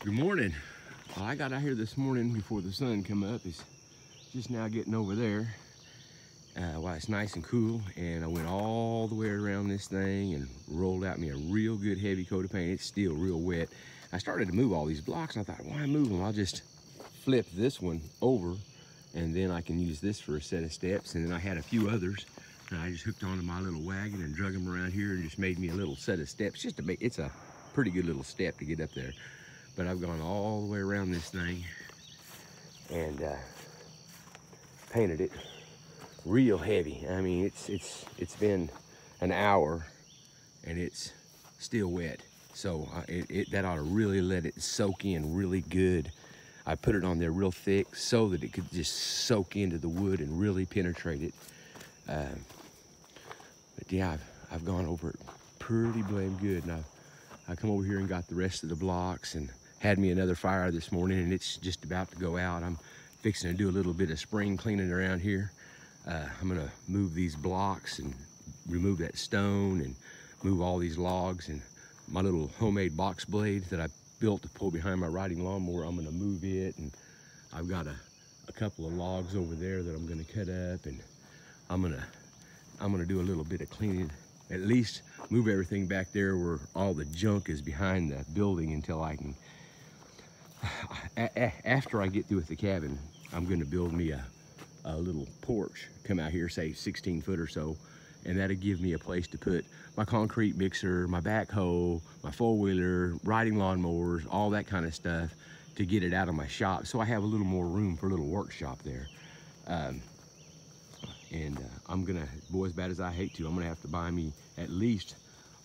Good morning. Well, I got out here this morning before the sun come up. It's just now getting over there while it's nice and cool, and I went all the way around this thing and rolled out me a real good heavy coat of paint. It's still real wet. I started to move all these blocks and I thought, why move them? I'll just flip this one over and then I can use this for a set of steps. And then I had a few others and I just hooked onto my little wagon and drug them around here and just made me a little set of steps just to make, it's a pretty good little step to get up there. But I've gone all the way around this thing and painted it real heavy. I mean, it's been an hour and it's still wet. So that ought to really let it soak in really good. I put it on there real thick so that it could just soak into the wood and really penetrate it. But yeah, I've gone over it pretty blame good. And I come over here and got the rest of the blocks and had me another fire this morning, and it's just about to go out. I'm fixing to do a little bit of spring cleaning around here. I'm gonna move these blocks and remove that stone and move all these logs, and my little homemade box blade that I built to pull behind my riding lawnmower, I'm gonna move it, and I've got a couple of logs over there that I'm gonna cut up, and I'm gonna do a little bit of cleaning, at least move everything back there where all the junk is behind the building until I can, after I get through with the cabin, I'm gonna build me a little porch, come out here, say 16 foot or so, and that'll give me a place to put my concrete mixer, my backhoe, my four-wheeler, riding lawnmowers, all that kind of stuff to get it out of my shop. So I have a little more room for a little workshop there. I'm gonna, boy, as bad as I hate to, I'm gonna have to buy me at least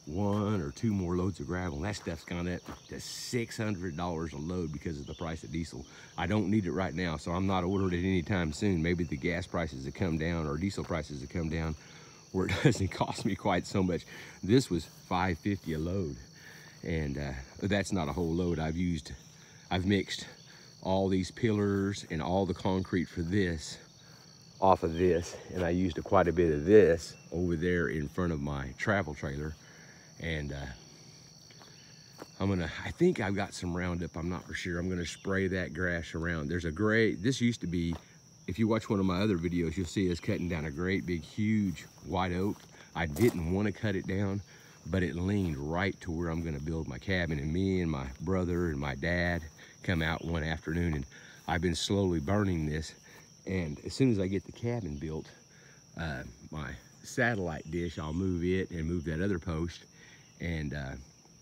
1 or 2 more loads of gravel. And that stuff's gone up to $600 a load because of the price of diesel. I don't need it right now, so I'm not ordering it anytime soon. Maybe the gas prices have come down or diesel prices have come down where it doesn't cost me quite so much. This was $5.50 a load, and that's not a whole load. I've mixed all these pillars and all the concrete for this off of this, and I used quite a bit of this over there in front of my travel trailer. And I think I've got some Roundup, I'm not for sure. I'm gonna spray that grass around. There's a great, this used to be, if you watch one of my other videos, you'll see us cutting down a great big huge white oak. I didn't want to cut it down, but it leaned right to where I'm gonna build my cabin, and me and my brother and my dad come out one afternoon, and I've been slowly burning this. And as soon as I get the cabin built, my satellite dish, I'll move it and move that other post, and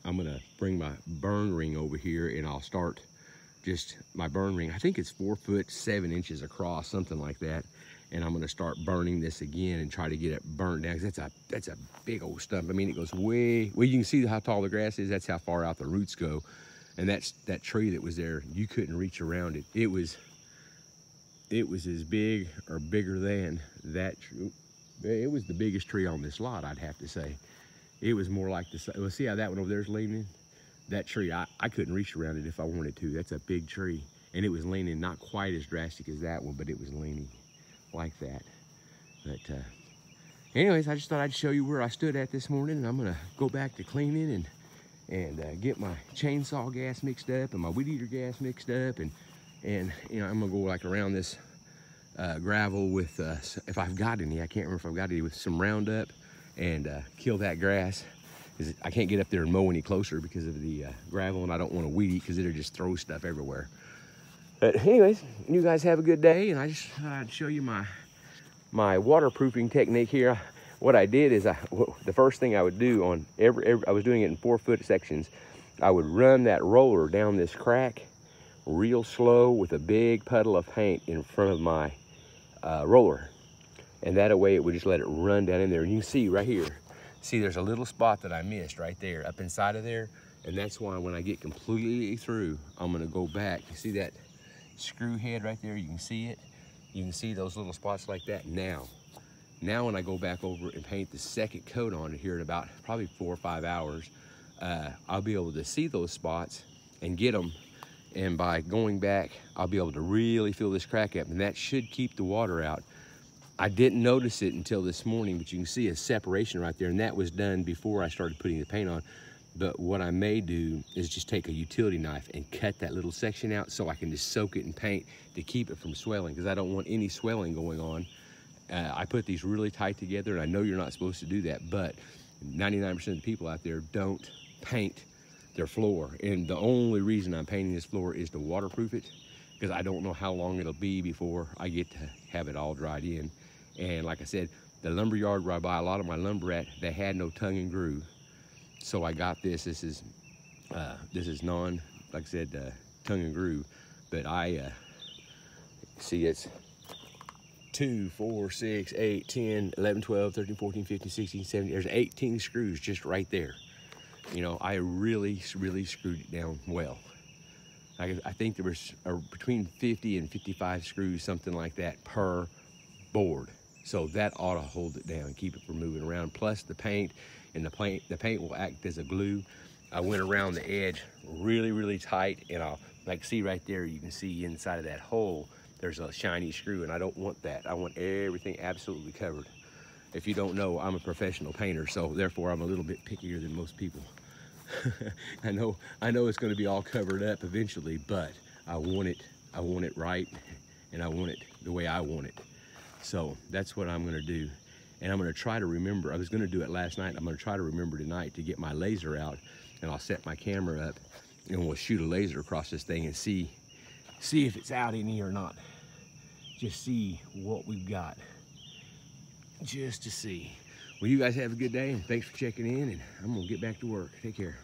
I'm gonna bring my burn ring over here, and I'll start just my burn ring. I think it's 4 foot 7 inches across, something like that. And I'm gonna start burning this again and try to get it burnt down, because that's a big old stump. I mean, it goes way, well, you can see how tall the grass is. That's how far out the roots go. And that tree that was there, you couldn't reach around it. It was as big or bigger than that tree. It was the biggest tree on this lot, I'd have to say. It was more like the, well, see how that one over there is leaning? That tree, I couldn't reach around it if I wanted to. That's a big tree. And it was leaning not quite as drastic as that one, but it was leaning like that. But anyways, I just thought I'd show you where I stood at this morning, and I'm gonna go back to cleaning and get my chainsaw gas mixed up and my weed eater gas mixed up, and you know, I'm gonna go like around this gravel with, if I've got any, I can't remember if I've got any, with some Roundup, and kill that grass. I can't get up there and mow any closer because of the gravel, and I don't want to weed eat because it'll just throw stuff everywhere. But anyways, you guys have a good day, and I just thought I'd show you my waterproofing technique here. What I did is the first thing I would do on I was doing it in 4 foot sections. I would run that roller down this crack real slow with a big puddle of paint in front of my roller, and that way it would just let it run down in there. And you can see right here, see there's a little spot that I missed right there up inside of there, and that's why when I get completely through, I'm gonna go back. You see that screw head right there? You can see it. You can see those little spots like that. Now when I go back over and paint the second coat on it here in about probably 4 or 5 hours, I'll be able to see those spots and get them. And by going back, I'll be able to really fill this crack up, and that should keep the water out. I didn't notice it until this morning, but you can see a separation right there, and that was done before I started putting the paint on. But what I may do is just take a utility knife and cut that little section out so I can just soak it in paint to keep it from swelling, because I don't want any swelling going on. I put these really tight together, and I know you're not supposed to do that, but 99% of the people out there don't paint their floor. And the only reason I'm painting this floor is to waterproof it, because I don't know how long it'll be before I get to have it all dried in. And like I said, the lumber yard where I buy a lot of my lumber at, they had no tongue and groove. So I got this. This is non, like I said, tongue and groove. But I see it's 2, 4, 6, 8, 10, 11, 12, 13, 14, 15, 16, 17. There's 18 screws just right there. You know, I really screwed it down well. I think there was between 50 and 55 screws, something like that, per board. So that ought to hold it down, keep it from moving around. Plus the paint, and the paint will act as a glue. I went around the edge really tight, and I'll, like, see right there, you can see inside of that hole, there's a shiny screw, and I don't want that. I want everything absolutely covered. If you don't know, I'm a professional painter, so therefore I'm a little bit pickier than most people. I know it's going to be all covered up eventually, but I want it right, and I want it the way I want it. So that's what I'm going to do. And I'm going to try to remember. I was going to do it last night. I'm going to try to remember tonight to get my laser out, and I'll set my camera up, and we'll shoot a laser across this thing and see if it's out any or not. Just see what we've got, just to see. Well, you guys have a good day, and thanks for checking in, and I'm going to get back to work. Take care.